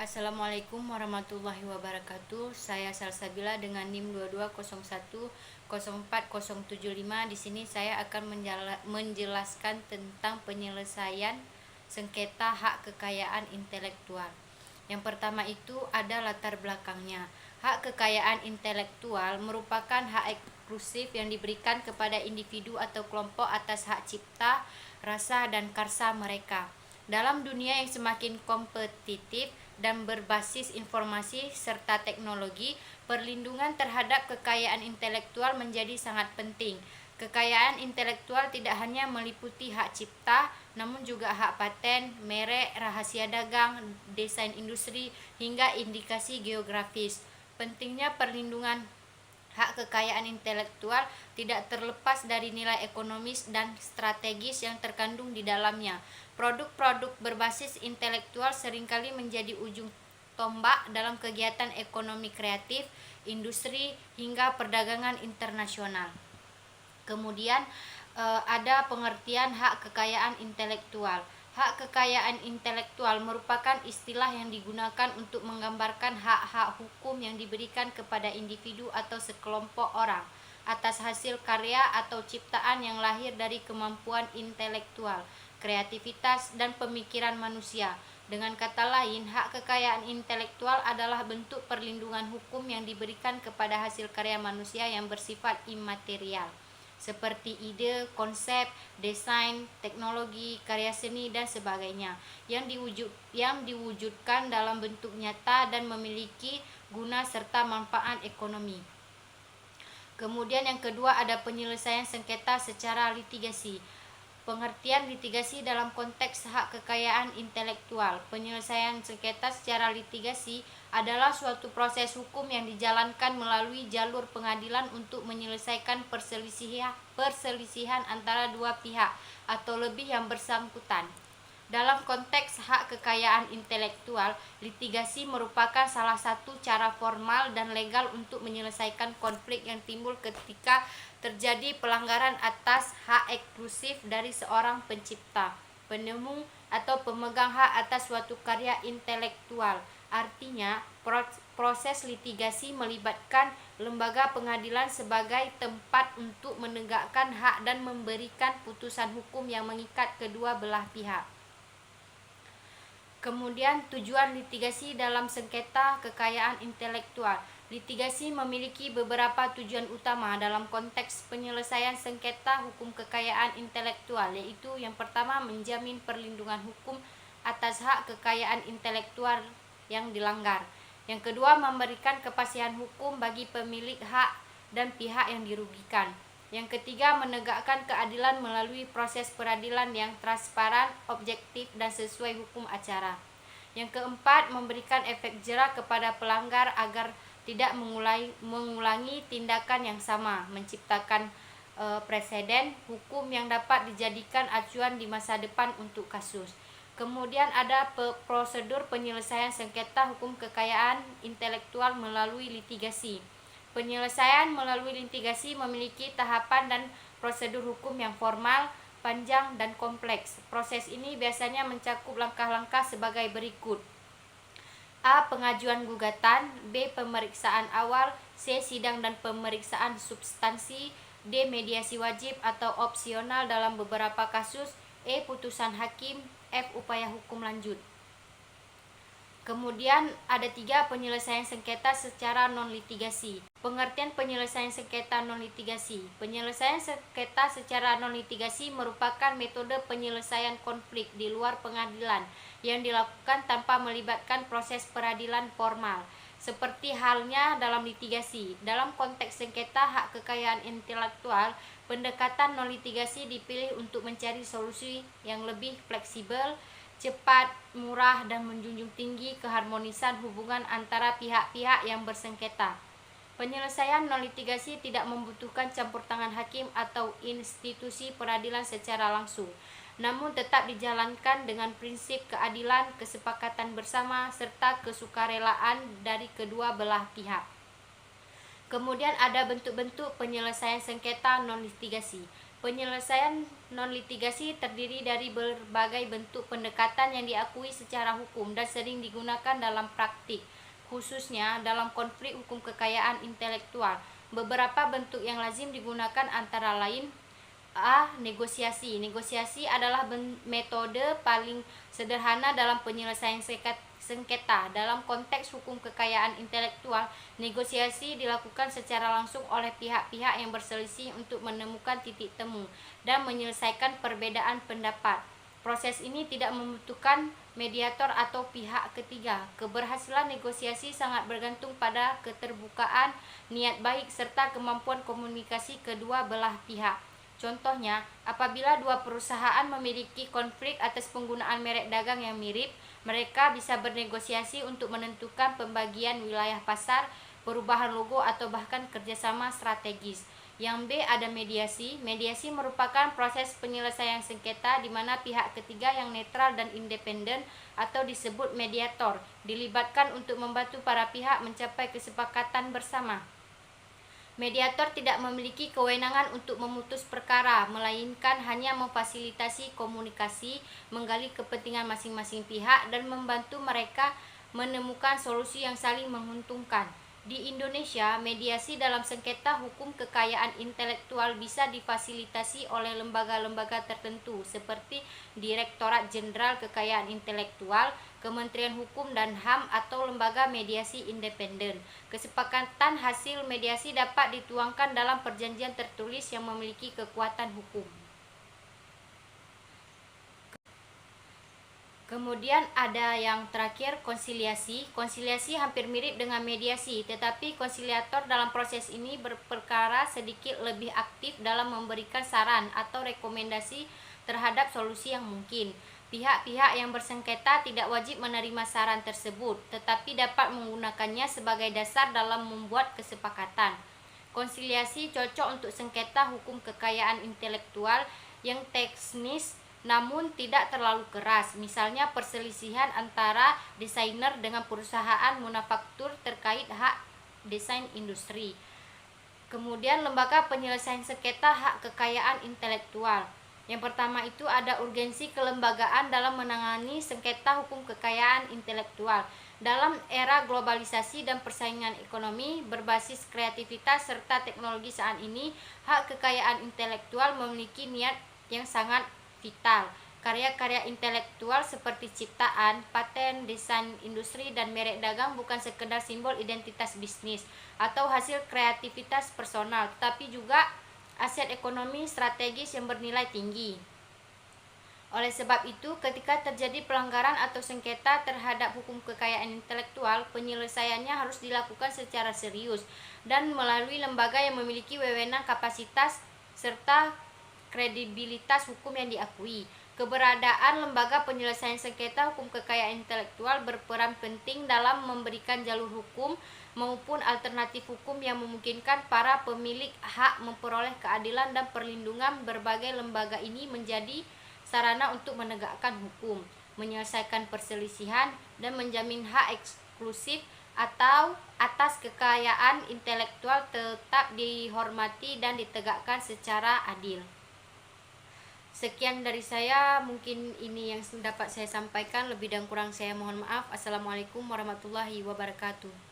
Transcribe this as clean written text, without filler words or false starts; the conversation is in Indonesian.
Assalamualaikum warahmatullahi wabarakatuh. Saya Salsabila dengan NIM 22010475. Di sini saya akan menjelaskan tentang penyelesaian sengketa hak kekayaan intelektual. Yang pertama itu ada latar belakangnya. Hak kekayaan intelektual merupakan hak eksklusif yang diberikan kepada individu atau kelompok atas hak cipta, rasa, dan karsa mereka. Dalam dunia yang semakin kompetitif dan berbasis informasi serta teknologi, perlindungan terhadap kekayaan intelektual menjadi sangat penting. Kekayaan intelektual tidak hanya meliputi hak cipta, namun juga hak paten, merek, rahasia dagang, desain industri, hingga indikasi geografis. Pentingnya perlindungan hak kekayaan intelektual tidak terlepas dari nilai ekonomis dan strategis yang terkandung di dalamnya. Produk-produk berbasis intelektual seringkali menjadi ujung tombak dalam kegiatan ekonomi kreatif, industri, hingga perdagangan internasional. Kemudian ada pengertian hak kekayaan intelektual. Hak kekayaan intelektual merupakan istilah yang digunakan untuk menggambarkan hak-hak hukum yang diberikan kepada individu atau sekelompok orang atas hasil karya atau ciptaan yang lahir dari kemampuan intelektual, kreativitas, dan pemikiran manusia. Dengan kata lain, hak kekayaan intelektual adalah bentuk perlindungan hukum yang diberikan kepada hasil karya manusia yang bersifat imaterial, seperti ide, konsep, desain, teknologi, karya seni, dan sebagainya, yang diwujudkan dalam bentuk nyata dan memiliki guna serta manfaat ekonomi. Kemudian yang kedua ada penyelesaian sengketa secara litigasi. Pengertian litigasi dalam konteks hak kekayaan intelektual. Penyelesaian sengketa secara litigasi adalah suatu proses hukum yang dijalankan melalui jalur pengadilan untuk menyelesaikan perselisihan antara dua pihak atau lebih yang bersangkutan. Dalam konteks hak kekayaan intelektual, litigasi merupakan salah satu cara formal dan legal untuk menyelesaikan konflik yang timbul ketika terjadi pelanggaran atas hak eksklusif dari seorang pencipta, penemu, atau pemegang hak atas suatu karya intelektual. Artinya, proses litigasi melibatkan lembaga pengadilan sebagai tempat untuk menegakkan hak dan memberikan putusan hukum yang mengikat kedua belah pihak. Kemudian tujuan litigasi dalam sengketa kekayaan intelektual. Litigasi memiliki beberapa tujuan utama dalam konteks penyelesaian sengketa hukum kekayaan intelektual, yaitu yang pertama menjamin perlindungan hukum atas hak kekayaan intelektual yang dilanggar. Yang kedua memberikan kepastian hukum bagi pemilik hak dan pihak yang dirugikan. Yang ketiga menegakkan keadilan melalui proses peradilan yang transparan, objektif, dan sesuai hukum acara. Yang keempat memberikan efek jera kepada pelanggar agar tidak mengulangi tindakan yang sama, menciptakan preseden hukum yang dapat dijadikan acuan di masa depan untuk kasus. Kemudian ada prosedur penyelesaian sengketa hukum kekayaan intelektual melalui litigasi. Penyelesaian melalui litigasi memiliki tahapan dan prosedur hukum yang formal, panjang, dan kompleks. Proses ini biasanya mencakup langkah-langkah sebagai berikut. A. Pengajuan gugatan. B. Pemeriksaan awal. C. Sidang dan pemeriksaan substansi. D. Mediasi wajib atau opsional dalam beberapa kasus. E. Putusan hakim. F. Upaya hukum lanjut. Kemudian ada 3 penyelesaian sengketa secara non-litigasi. Pengertian penyelesaian sengketa non-litigasi. Penyelesaian sengketa secara non-litigasi merupakan metode penyelesaian konflik di luar pengadilan yang dilakukan tanpa melibatkan proses peradilan formal. Seperti halnya dalam litigasi. Dalam konteks sengketa hak kekayaan intelektual, pendekatan non-litigasi dipilih untuk mencari solusi yang lebih fleksibel, cepat, murah, dan menjunjung tinggi keharmonisan hubungan antara pihak-pihak yang bersengketa. Penyelesaian non-litigasi tidak membutuhkan campur tangan hakim atau institusi peradilan secara langsung, namun tetap dijalankan dengan prinsip keadilan, kesepakatan bersama, serta kesukarelaan dari kedua belah pihak. Kemudian ada bentuk-bentuk penyelesaian sengketa non-litigasi. Penyelesaian non-litigasi terdiri dari berbagai bentuk pendekatan yang diakui secara hukum dan sering digunakan dalam praktik, khususnya dalam konflik hukum kekayaan intelektual. Beberapa bentuk yang lazim digunakan antara lain: A. Negosiasi. Negosiasi adalah metode paling sederhana dalam penyelesaian sengketa. Dalam konteks hukum kekayaan intelektual, negosiasi dilakukan secara langsung oleh pihak-pihak yang berselisih untuk menemukan titik temu dan menyelesaikan perbedaan pendapat. Proses ini tidak membutuhkan mediator atau pihak ketiga. Keberhasilan negosiasi sangat bergantung pada keterbukaan, niat baik, serta kemampuan komunikasi kedua belah pihak. Contohnya, apabila dua perusahaan memiliki konflik atas penggunaan merek dagang yang mirip, mereka bisa bernegosiasi untuk menentukan pembagian wilayah pasar, perubahan logo, atau bahkan kerjasama strategis. Yang B, ada mediasi. Mediasi merupakan proses penyelesaian sengketa di mana pihak ketiga yang netral dan independen, atau disebut mediator, dilibatkan untuk membantu para pihak mencapai kesepakatan bersama. Mediator tidak memiliki kewenangan untuk memutus perkara, melainkan hanya memfasilitasi komunikasi, menggali kepentingan masing-masing pihak, dan membantu mereka menemukan solusi yang saling menguntungkan. Di Indonesia, mediasi dalam sengketa hukum kekayaan intelektual bisa difasilitasi oleh lembaga-lembaga tertentu seperti Direktorat Jenderal Kekayaan Intelektual, Kementerian Hukum dan HAM, atau lembaga mediasi independen. Kesepakatan hasil mediasi dapat dituangkan dalam perjanjian tertulis yang memiliki kekuatan hukum. Kemudian ada yang terakhir, konsiliasi. Konsiliasi hampir mirip dengan mediasi, tetapi konsiliator dalam proses ini berperkara sedikit lebih aktif dalam memberikan saran atau rekomendasi terhadap solusi yang mungkin. Pihak-pihak yang bersengketa tidak wajib menerima saran tersebut, tetapi dapat menggunakannya sebagai dasar dalam membuat kesepakatan. Konsiliasi cocok untuk sengketa hukum kekayaan intelektual yang teknis namun tidak terlalu keras, misalnya perselisihan antara desainer dengan perusahaan manufaktur terkait hak desain industri. Kemudian lembaga penyelesaian sengketa hak kekayaan intelektual. Yang pertama itu ada urgensi kelembagaan dalam menangani sengketa hukum kekayaan intelektual. Dalam era globalisasi dan persaingan ekonomi berbasis kreativitas serta teknologi saat ini, hak kekayaan intelektual memiliki niat yang sangat vital. Karya-karya intelektual seperti ciptaan, paten, desain industri, dan merek dagang bukan sekedar simbol identitas bisnis atau hasil kreativitas personal, tetapi juga aset ekonomi strategis yang bernilai tinggi. Oleh sebab itu, ketika terjadi pelanggaran atau sengketa terhadap hukum kekayaan intelektual, penyelesaiannya harus dilakukan secara serius dan melalui lembaga yang memiliki wewenang, kapasitas, serta kredibilitas hukum yang diakui. Keberadaan lembaga penyelesaian sengketa hukum kekayaan intelektual berperan penting dalam memberikan jalur hukum maupun alternatif hukum yang memungkinkan para pemilik hak memperoleh keadilan dan perlindungan. Berbagai lembaga ini menjadi sarana untuk menegakkan hukum, menyelesaikan perselisihan, dan menjamin hak eksklusif atau atas kekayaan intelektual tetap dihormati dan ditegakkan secara adil. Sekian dari saya, mungkin ini yang dapat saya sampaikan. Lebih dan kurang saya mohon maaf. Assalamualaikum warahmatullahi wabarakatuh.